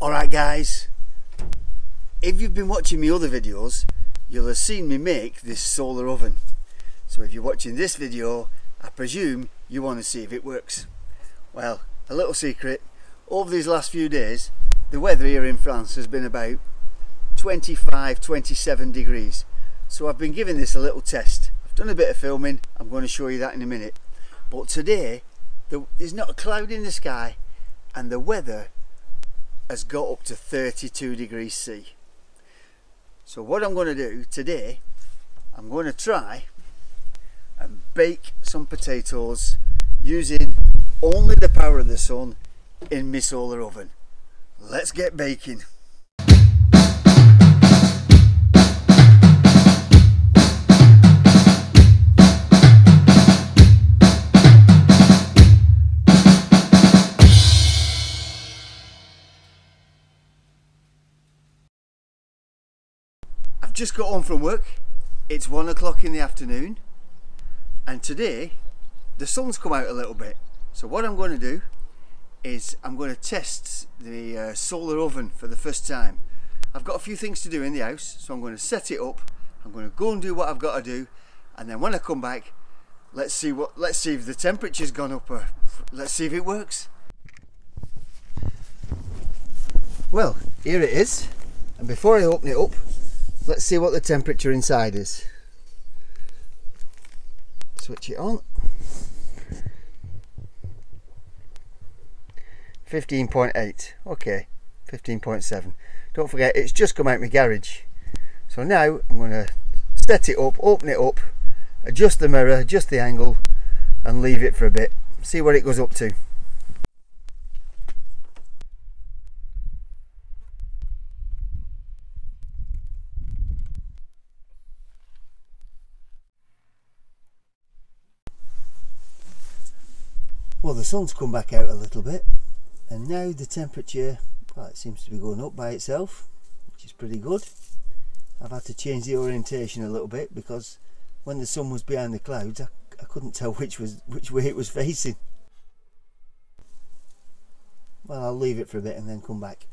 Alright guys, if you've been watching my other videos, you'll have seen me make this solar oven. So if you're watching this video, I presume you want to see if it works. Well, a little secret, over these last few days, the weather here in France has been about 25-27 degrees. So I've been giving this a little test. I've done a bit of filming, I'm going to show you that in a minute. But today, there's not a cloud in the sky and the weather has got up to 32 degrees C. So what I'm going to do today, I'm going to try and bake some potatoes using only the power of the sun in my solar oven. Let's get baking. I've just got home from work. It's 1 o'clock in the afternoon and today the sun's come out a little bit. So what I'm going to do is I'm going to test the solar oven for the first time. I've got a few things to do in the house, so I'm going to set it up. I'm going to go and do what I've got to do, and then when I come back, let's see if the temperature's gone up, or let's see if it works. Well, here it is, and before I open it up, let's see what the temperature inside is. Switch it on. 15.8, okay, 15.7. Don't forget, it's just come out my garage. So now I'm going to set it up, open it up, adjust the mirror, adjust the angle, and leave it for a bit. See what it goes up to. Well, the sun's come back out a little bit. And now the temperature, well, it seems to be going up by itself, which is pretty good. I've had to change the orientation a little bit because when the sun was behind the clouds, I couldn't tell which way it was facing. Well, I'll leave it for a bit and then come back.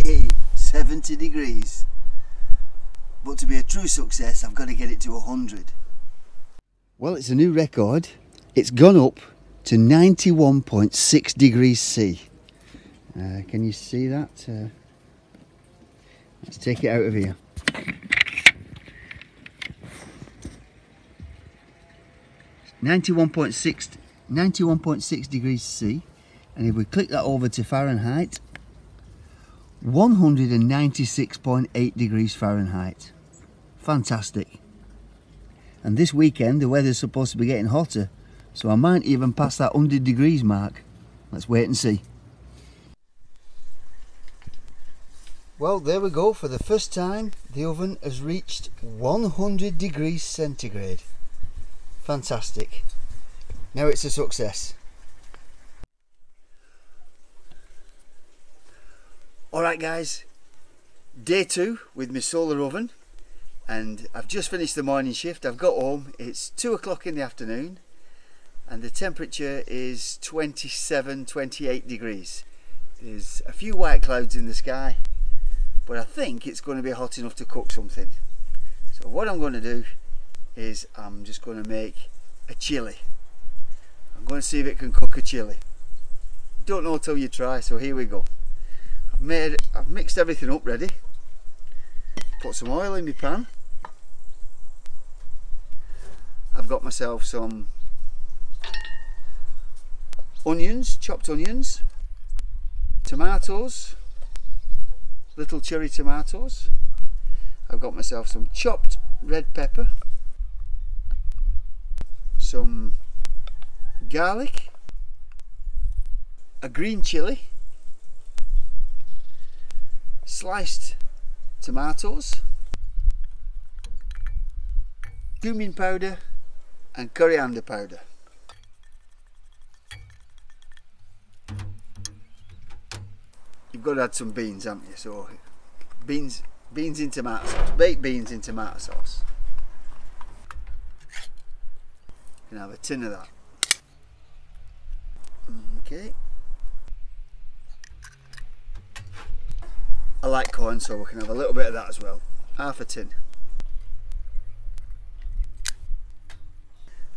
Hey, 70 degrees. But to be a true success, I've got to get it to 100. Well, it's a new record. It's gone up to 91.6 degrees C. Can you see that? Let's take it out of here. $91.6 degrees C, and if we click that over to Fahrenheit, 196.8 degrees Fahrenheit. Fantastic. And this weekend the weather's supposed to be getting hotter, so I might even pass that 100 degrees mark. Let's wait and see. Well, there we go. For the first time the oven has reached 100 degrees centigrade. Fantastic. Now it's a success. Alright guys, day 2 with my solar oven, and I've just finished the morning shift. I've got home, it's 2 o'clock in the afternoon and the temperature is 27-28 degrees. There's a few white clouds in the sky, but I think it's going to be hot enough to cook something. So what I'm going to do is I'm just going to make a chili. I'm going to see if it can cook a chili. Don't know till you try, so here we go. I've mixed everything up ready. Put some oil in my pan. I've got myself some onions, chopped onions, tomatoes, little cherry tomatoes. I've got myself some chopped red pepper, some garlic, a green chilli, sliced tomatoes, cumin powder and coriander powder. You've got to add some beans, haven't you? So beans in tomato sauce, baked beans in tomato sauce. You can have a tin of that. Okay. I like corn, so we can have a little bit of that as well. Half a tin.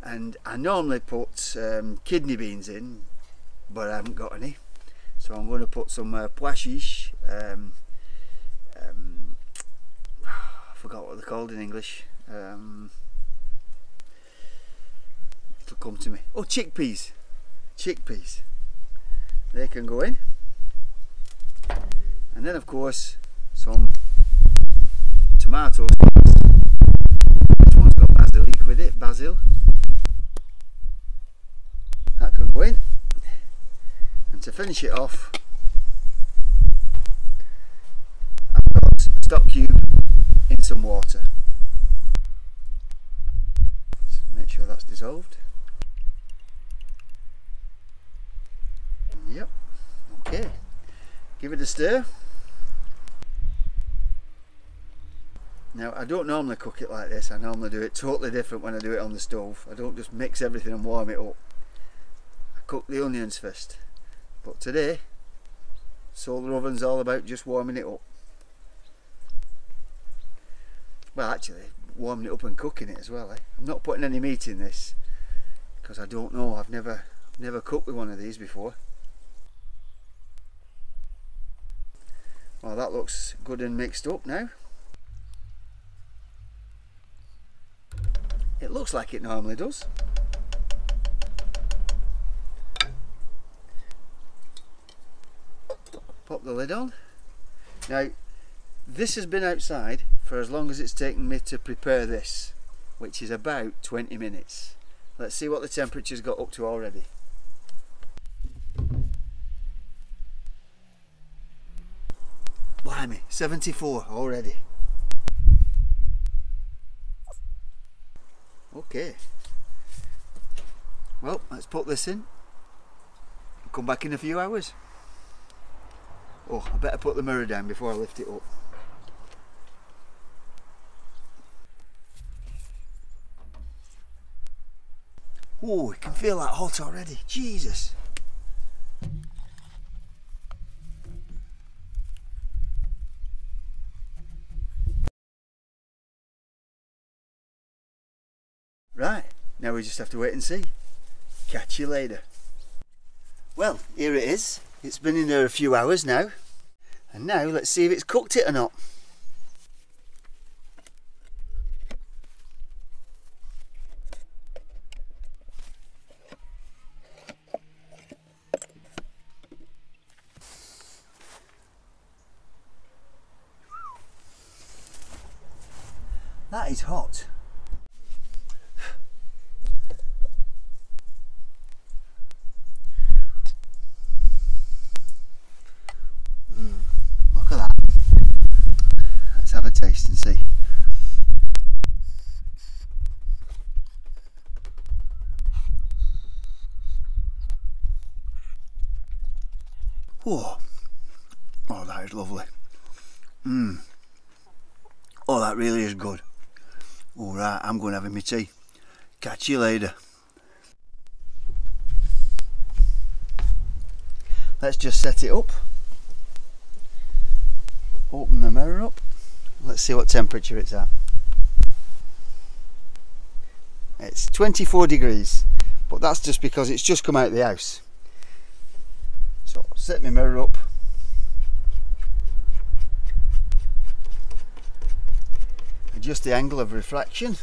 And I normally put kidney beans in, but I haven't got any. So I'm going to put some pois chiche. I forgot what they're called in English. It'll come to me. Oh, chickpeas. Chickpeas. They can go in. And then of course some tomato sauce. This one's got basilic with it, basil. That can go in. And to finish it off, I've got a stock cube in some water. Let's make sure that's dissolved. Yep, okay. Give it a stir. Now I don't normally cook it like this, I normally do it totally different when I do it on the stove. I don't just mix everything and warm it up. I cook the onions first. But today, solar oven's all about just warming it up. Well, actually, warming it up and cooking it as well. I'm not putting any meat in this because I don't know. I've never cooked with one of these before. Well, that looks good and mixed up now. It looks like it normally does. Pop the lid on. Now, this has been outside for as long as it's taken me to prepare this, which is about 20 minutes. Let's see what the temperature's got up to already. Blimey, 74 already. Okay. Well, let's put this in. I'll come back in a few hours. Oh, I better put the mirror down before I lift it up. Oh, I can feel that hot already. Jesus. Right, now we just have to wait and see. Catch you later. Well, here it is. It's been in there a few hours now. And now let's see if it's cooked it or not. That is hot. Look at that. Let's have a taste and see. Whoa. Oh, that is lovely. Oh, that really is good. Alright, I'm going to have my tea. Catch you later. Let's just set it up. Open the mirror up. Let's see what temperature it's at. It's 24 degrees, but that's just because it's just come out of the house. So set my mirror up. Adjust the angle of refraction.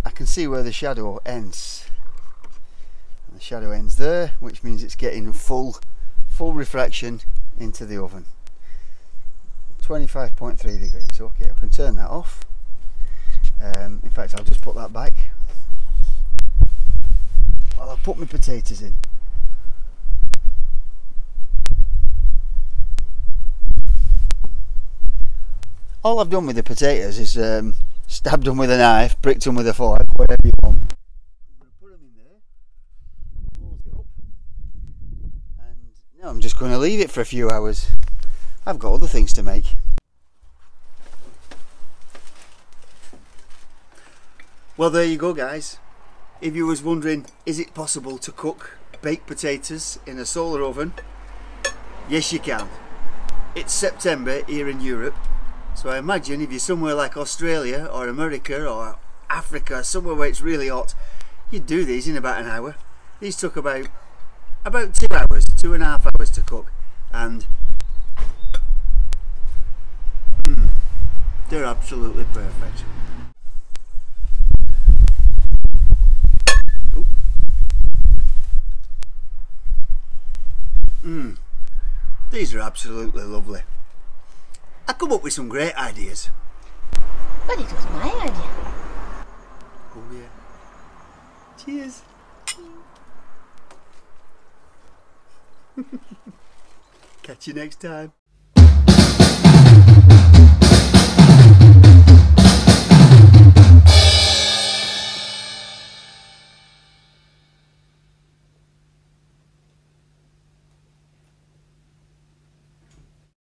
I can see where the shadow ends. And the shadow ends there, which means it's getting full refraction into the oven. 25.3 degrees. Okay, I can turn that off. In fact, I'll just put that back while I put my potatoes in. All I've done with the potatoes is stabbed them with a knife, pricked them with a fork, whatever you want. I'm going to put them in there, close it up, and now I'm just going to leave it for a few hours. I've got other things to make. Well, there you go, guys. If you was wondering, is it possible to cook baked potatoes in a solar oven? Yes, you can. It's September here in Europe, so I imagine if you're somewhere like Australia or America or Africa, somewhere where it's really hot, you'd do these in about an hour. These took about 2 hours, 2.5 hours to cook, and they're absolutely perfect. These are absolutely lovely. I come up with some great ideas. But it was my idea. Oh yeah. Cheers. Catch you next time.